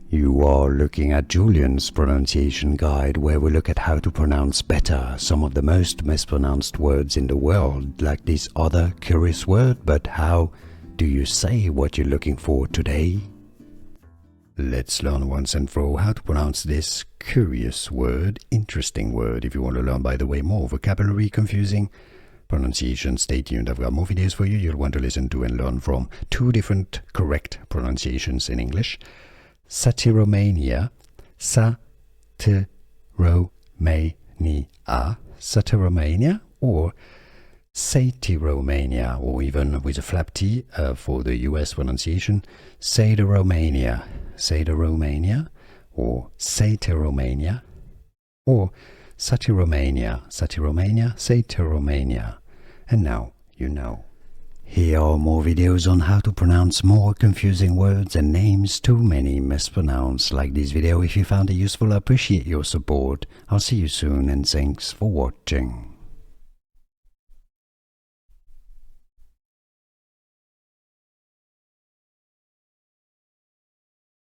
You are looking at Julian's pronunciation guide, where we look at how to pronounce better some of the most mispronounced words in the world, like this other curious word. But how do you say what you're looking for today? Let's learn once and for all how to pronounce this curious word, interesting word. If you want to learn, by the way, more vocabulary, confusing pronunciation, stay tuned. I've got more videos for you you'll want to listen to and learn from. 2 different correct pronunciations in English. Satyromania, Satyromania, Satyromania, or Satyromania, or even with a flap T for the US pronunciation, Satyromania, Satyromania, or Satyromania, or Satyromania, Satyromania, Satyromania. And now you know. Here are more videos on how to pronounce more confusing words and names too many mispronounced. Like this video if you found it useful. I appreciate your support. I'll see you soon and thanks for watching.